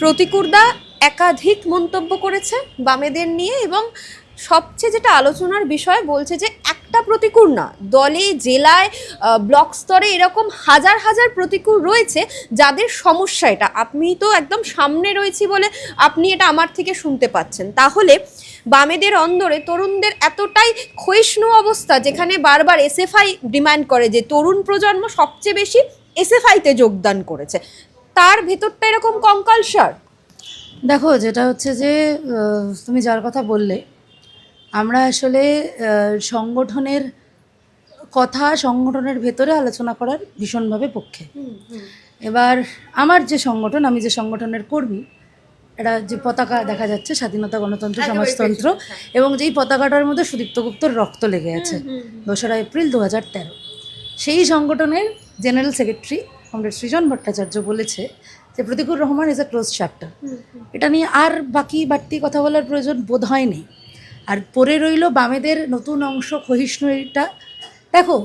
প্রতিকূরদা একাধিক মন্তব্য করেছে বামেদের নিয়ে, এবং সবচেয়ে যেটা আলোচনার বিষয় বলছে যে একটা প্রতিকূর না, দলে জেলায় ব্লক স্তরে এরকম হাজার হাজার প্রতিকূর রয়েছে যাদের সমস্যা এটা। আপনি তো একদম সামনে রয়েছি বলে আপনি এটা আমার থেকে শুনতে পাচ্ছেন। তাহলে বামেদের অন্দরে তরুণদের এতটাই ক্ষয়িষ্ণু অবস্থা, যেখানে বারবার এসএফআই ডিমান্ড করে যে তরুণ প্রজন্ম সবচেয়ে বেশি এসএফআইতে যোগদান করেছে, তার ভেতরটা এরকম কঙ্কালসার। দেখো, যেটা হচ্ছে যে তুমি যার কথা বললে, আমরা আসলে সংগঠনের কথা সংগঠনের ভেতরে আলোচনা করার ভীষণভাবে পক্ষে। এবার আমার যে সংগঠন, আমি যে সংগঠনের কর্মী, এটা যে পতাকা দেখা যাচ্ছে স্বাধীনতা গণতন্ত্র সমাজতন্ত্র, এবং যেই পতাকাটার মধ্যে সুদীপ্ত গুপ্তর রক্ত লেগে আছে 2রা এপ্রিল 2013, সেই সংগঠনের জেনারেল সেক্রেটারি কমরেড সৃজন ভট্টাচার্য বলেছে যে Pratikur Rahman is a close chapter. এটা নিয়ে আর বাড়তি কথা বলার প্রয়োজন বোধ হয়নি। আর পরে রইল বামেদের নতুন অংশ ক্ষয়িষ্ণু। এটা দেখো,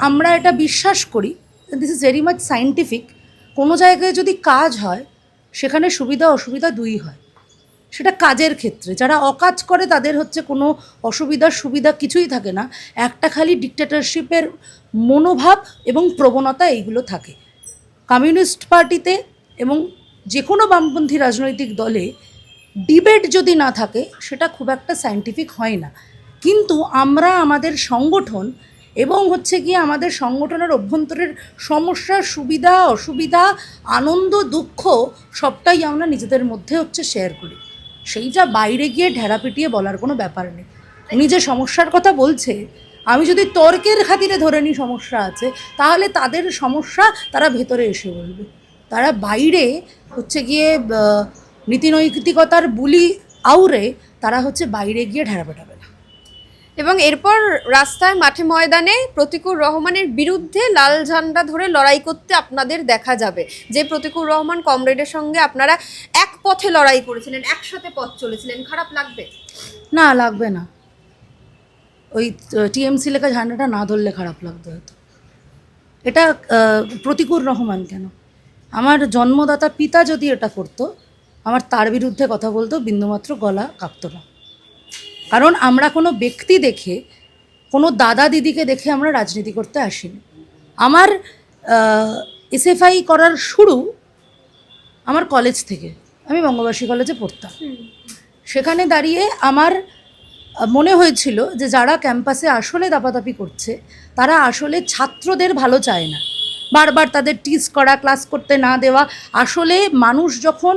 আমরা এটা বিশ্বাস করি, this is very much scientific. কোনো জায়গায় যদি কাজ হয় সেখানে সুবিধা অসুবিধা দুই হয়। সেটা কাজের ক্ষেত্রে যারা অকাজ করে তাদের হচ্ছে কোনো অসুবিধার সুবিধা কিছুই থাকে না, একটা খালি ডিক্টেটরশিপের মনোভাব এবং প্রবণতা এইগুলো থাকে। কমিউনিস্ট পার্টিতে এবং যে কোনো বামপন্থী রাজনৈতিক দলে ডিবেট যদি না থাকে সেটা খুব একটা সায়েন্টিফিক হয় না। কিন্তু আমরা আমাদের সংগঠন এবং হচ্ছে গিয়ে আমাদের সংগঠনের অভ্যন্তরের সমস্যা, সুবিধা অসুবিধা, আনন্দ দুঃখ সবটাই আমরা নিজেদের মধ্যে হচ্ছে শেয়ার করি। সেইটা বাইরে গিয়ে ঢেরা পিটিয়ে বলার কোনো ব্যাপার নেই। উনি যে সমস্যার কথা বলছে, আমি যদি তর্কের খাতিরে ধরে নিই সমস্যা আছে, তাহলে তাদের সমস্যা তারা ভেতরে এসে বলবে। তারা বাইরে হচ্ছে গিয়ে নীতিনৈতিকতার বুলি আউড়ে তারা হচ্ছে বাইরে গিয়ে ঢেরা পেটাবে না। এবং এরপর রাস্তায় মাঠে ময়দানে প্রতিকুর রহমানের বিরুদ্ধে লাল ঝান্ডা ধরে লড়াই করতে আপনাদের দেখা যাবে। যে প্রতিকুর রহমান কমরেডের সঙ্গে আপনারা এক পথে লড়াই করেছিলেন, একসাথে পথ চলেছিলেন, খারাপ লাগবে? না, লাগবে না। ওই টিএমসি লেখা ঝান্ডাটা না ধরলে খারাপ লাগতো হয়তো। এটা প্রতিকুর রহমান কেন, আমার জন্মদাতা পিতা যদি এটা করতো, আমার তার বিরুদ্ধে কথা বলতো বিন্দুমাত্র গলা কাঁপতো না। কারণ আমরা কোনো ব্যক্তি দেখে, কোনো দাদা দিদিকে দেখে আমরা রাজনীতি করতে আসিনি। আমার এসএফআই করার শুরু আমার কলেজ থেকে। আমি বঙ্গবাসী কলেজে পড়তাম। সেখানে দাঁড়িয়ে আমার মনে হয়েছিল যে যারা ক্যাম্পাসে আসলে দাপাদাপি করছে তারা আসলে ছাত্রদের ভালো চায় না। বারবার তাদের টিজ করা, ক্লাস করতে না দেওয়া। আসলে মানুষ যখন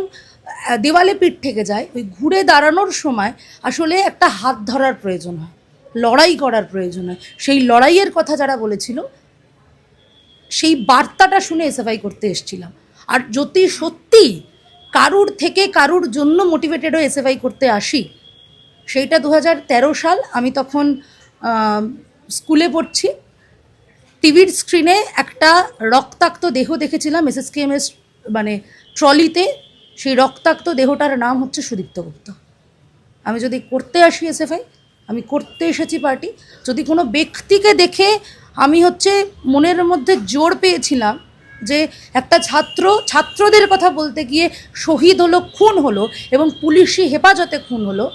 দেওয়ালে পিঠ থেকে যায়, ওই ঘুরে দাঁড়ানোর সময় আসলে একটা হাত ধরার প্রয়োজন হয়, লড়াই করার প্রয়োজন হয়। সেই লড়াইয়ের কথা যারা বলেছিল, সেই বার্তাটা শুনে এসএফআই করতে এসেছিলাম। আর যদি সত্যি কারুর থেকে কারুর জন্য মোটিভেটেড হয়ে এসএফআই করতে আসি, সেইটা 2013 সাল। আমি তখন স্কুলে পড়ছি। টিভির স্ক্রিনে একটা রক্তাক্ত দেহ দেখেছিলাম এসএসকেএমএস মানে ট্রলিতে। সেই রক্তাক্ত দেহটার নাম হচ্ছে সুদীপ্ত গুপ্ত। আমি যদি করতে আসি এসএফআই, আমি করতে এসেছি পার্টি। যদি কোনো ব্যক্তিকে দেখে আমি হচ্ছে মনের মধ্যে জোর পেয়েছিলাম যে একটা ছাত্রদের কথা বলতে গিয়ে শহীদ হলো, খুন হলো এবং পুলিশি হেফাজতে খুন হলো,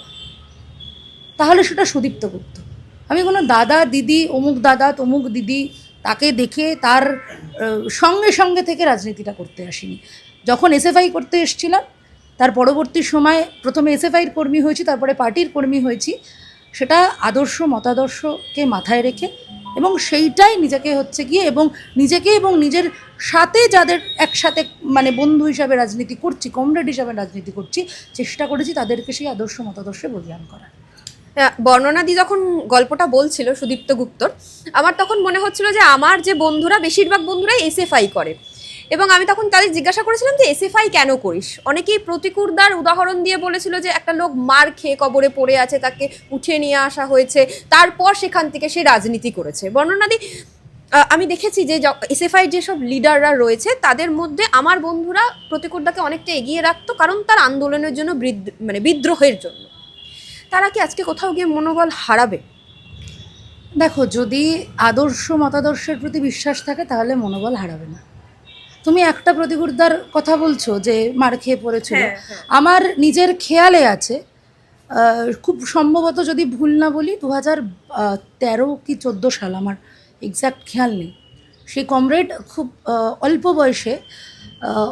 তাহলে সেটা সুদীপ্ত গুপ্ত। আমি কোনো দাদা দিদি, অমুক দাদা তমুক দিদি তাকে দেখে তার সঙ্গে থেকে রাজনীতিটা করতে আসিনি। যখন এসএফআই করতে এসেছিলাম, তার পরবর্তী সময় প্রথমে এসএফআইয়ের কর্মী হয়েছি, তারপরে পার্টির কর্মী হয়েছি। সেটা আদর্শ মতাদর্শকে মাথায় রেখে এবং সেইটাই নিজেকে হচ্ছে গিয়ে এবং নিজেকে এবং নিজের সাথে যাদের একসাথে মানে বন্ধু হিসাবে রাজনীতি করছি, কমরেড হিসাবে রাজনীতি করছি, চেষ্টা করেছি তাদেরকে সেই আদর্শ মতাদর্শে বলিয়ান করার। বর্ণনাদি যখন গল্পটা বলছিল সুদীপ্ত গুপ্তর, আমার তখন মনে হচ্ছিল যে আমার যে বন্ধুরা, বেশিরভাগ বন্ধুরাই এসএফআই করে, এবং আমি তখন তাদের জিজ্ঞাসা করেছিলাম যে এসএফআই কেন করিস? অনেকেই প্রতিকূরদার উদাহরণ দিয়ে বলেছিল যে একটা লোক মার খেয়ে কবরে পড়ে আছে, তাকে উঠিয়ে নিয়ে আসা হয়েছে, তারপর সেখান থেকে সে রাজনীতি করেছে। বর্ণনাদি আমি দেখেছি যে এসএফআই যেসব লিডাররা রয়েছে তাদের মধ্যে আমার বন্ধুরা প্রতিকূরদাকে অনেকটা এগিয়ে রাখতো, কারণ তার আন্দোলনের জন্য বিদ্রোহের জন্য। তারা কি আজকে কোথাও গিয়ে মনোবল হারাবে? দেখো, যদি আদর্শ মতাদর্শের প্রতি বিশ্বাস থাকে তাহলে মনোবল হারাবে না। তুমি একটা প্রতিকূলতার কথা বলছো যে মার খেয়ে পড়েছিল, হ্যাঁ, হ্যাঁ। আমার নিজের খেয়ালে আছে, খুব সম্ভবত যদি ভুল না বলি 2013 কি 14 সাল, আমার এক্স্যাক্ট খেয়াল নেই। সেই কমরেড খুব অল্প বয়সে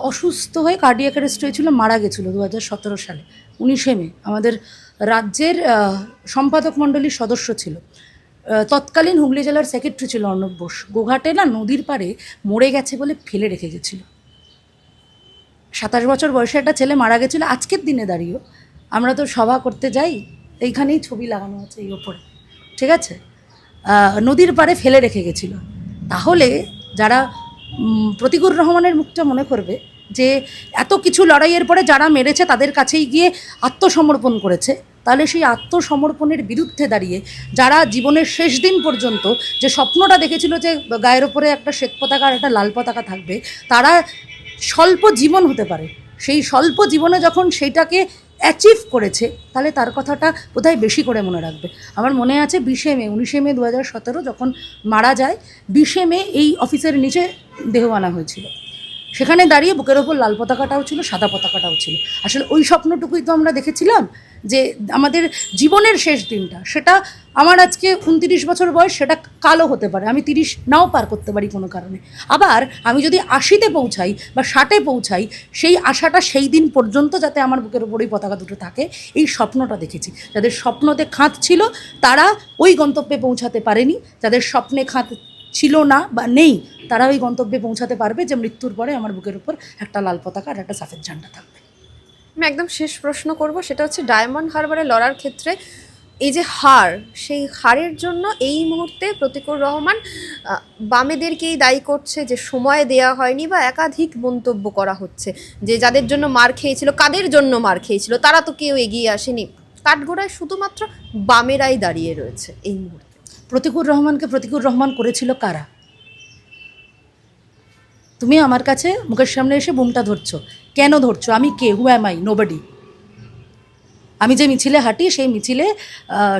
অসুস্থ হয়ে কার্ডিয়াক অ্যারেস্ট হয়েছিল, মারা গেছিলো 2017 সালে 19শে মে। আমাদের রাজ্যের সম্পাদক মণ্ডলীর সদস্য ছিল, তৎকালীন হুগলি জেলার সেক্রেটারি ছিল অর্ণব বোস। গোঘাটে না নদীর পাড়ে মরে গেছে বলে ফেলে রেখে গেছিলো। 27 বছর বয়সে একটা ছেলে মারা গেছিলো। আজকের দিনে দাঁড়িয়েও আমরা তো সভা করতে যাই, এইখানেই ছবি লাগানো আছে এই ওপরে, ঠিক আছে, নদীর পাড়ে ফেলে রেখে গেছিলো। তাহলে যারা প্রতিকুর রহমানের মুখটা মনে করবে যে এত কিছু লড়াইয়ের পরে যারা মেরেছে তাদের কাছেই গিয়ে আত্মসমর্পণ করেছে, তাহলে সেই আত্মসমর্পণের বিরুদ্ধে দাঁড়িয়ে যারা জীবনের শেষ দিন পর্যন্ত যে স্বপ্নটা দেখেছিল যে গায়ের ওপরে একটা শ্বেত পতাকা আর একটা লাল পতাকা থাকবে, তারা স্বল্প জীবন হতে পারে, সেই স্বল্প জীবনে যখন সেইটাকে অ্যাচিভ করেছে, তাহলে তার কথাটা বোধহয় বেশি করে মনে রাখবে। আমার মনে আছে 20শে মে 19শে মে 2017 যখন মারা যায়, 20শে মে এই অফিসের নিচে দেহ আনা হয়েছিল। সেখানে দাঁড়িয়ে বুকের ওপর লাল পতাকাটাও ছিল, সাদা পতাকাটাও ছিল। আসলে ওই স্বপ্নটুকুই তো আমরা দেখেছিলাম, যে আমাদের জীবনের শেষ দিনটা, সেটা আমার আজকে 29 বছর বয়স, সেটা কালও হতে পারে, আমি 30 নাও পার করতে পারি কোনো কারণে। আবার আমি যদি 80-তে পৌঁছাই বা 60-এ পৌঁছাই, সেই আশাটা সেই দিন পর্যন্ত যাতে আমার বুকের ওপরেই পতাকা দুটো থাকে, এই স্বপ্নটা দেখেছি। যাদের স্বপ্নতে খাঁত ছিল তারা ওই গন্তব্যে পৌঁছাতে পারেনি, যাদের স্বপ্নে খাঁত ছিল না বা নেই, তারা ওই গন্তব্যে পৌঁছাতে পারবে যে মৃত্যুর পরে আমার বুকের উপর একটা লাল পতাকা আর একটা সাফেদ ঝান্ডা থাকবে। আমি একদম শেষ প্রশ্ন করব, সেটা হচ্ছে ডায়মন্ড হারবারে লড়ার ক্ষেত্রে এই যে হার, সেই হারের জন্য এই মুহূর্তে প্রতিকুর রহমান বামেদেরকেই দায়ী করছে যে সময় দেয়া হয়নি, বা একাধিক মন্তব্য করা হচ্ছে যে যাদের জন্য মার খেয়েছিল, কাদের জন্য মার খেয়েছিল, তারা তো কেউ এগিয়ে আসেনি, কাঠগোড়ায় শুধুমাত্র বামেরাই দাঁড়িয়ে রয়েছে এই মুহূর্তে। প্রতিকুর রহমানকে প্রতিকুর রহমান করেছিল কারা? তুমি আমার কাছে মুখের সামনে এসে বুমটা ধরছো, কেন ধরছো? আমি কে? হু অ্যাম আই? নোবডি। আমি যে মিছিলে হাঁটি, সেই মিছিলে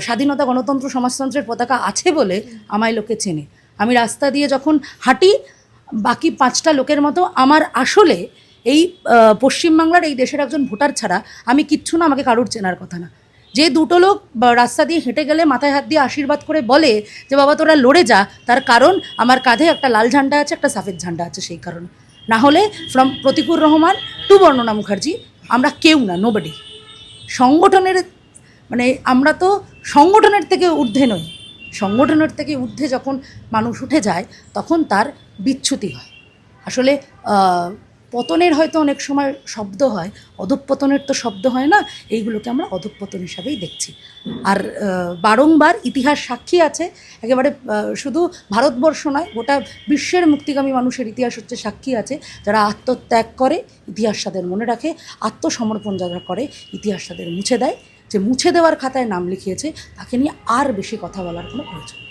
স্বাধীনতা, গণতন্ত্র, সমাজতন্ত্রের পতাকা আছে বলে আমায় লোকে চেনে। আমি রাস্তা দিয়ে যখন হাঁটি, বাকি 5টা লোকের মতো আমার আসলে এই পশ্চিমবাংলার এই দেশের একজন ভোটার ছাড়া আমি কিচ্ছু না, আমাকে কারুর চেনার কথা না। যে দুটো লোক রাস্তা দিয়ে হেঁটে গেলে মাথায় হাত দিয়ে আশীর্বাদ করে বলে যে বাবা তোরা লড়ে যা, তার কারণ আমার কাঁধে একটা লাল ঝান্ডা আছে, একটা সাফেদ ঝান্ডা আছে, সেই কারণে। না হলে ফ্রম প্রতিকুর রহমান টু বর্ণনা মুখার্জি আমরা কেউ না, নোবডি। সংগঠনের মানে আমরা তো সংগঠনের থেকে ঊর্ধ্বে নই। সংগঠনের থেকে ঊর্ধ্বে যখন মানুষ উঠে যায় তখন তার বিচ্যুতি হয়। আসলে পতনের হয়তো অনেক সময় শব্দ হয়, অধঃপতনের তো শব্দ হয় না, এইগুলোকে আমরা অধঃপতন হিসাবেই দেখছি। আর বারংবার ইতিহাস সাক্ষী আছে, একেবারে শুধু ভারতবর্ষ নয়, গোটা বিশ্বের মুক্তিগামী মানুষের ইতিহাস হচ্ছে সাক্ষী আছে, যারা আত্মত্যাগ করে ইতিহাস তাদের মনে রাখে, আত্মসমর্পণ যারা করে ইতিহাস তাদের মুছে দেয়। যে মুছে দেওয়ার খাতায় নাম লিখিয়েছে তাকে নিয়ে আর বেশি কথা বলার কোনো প্রয়োজন নেই।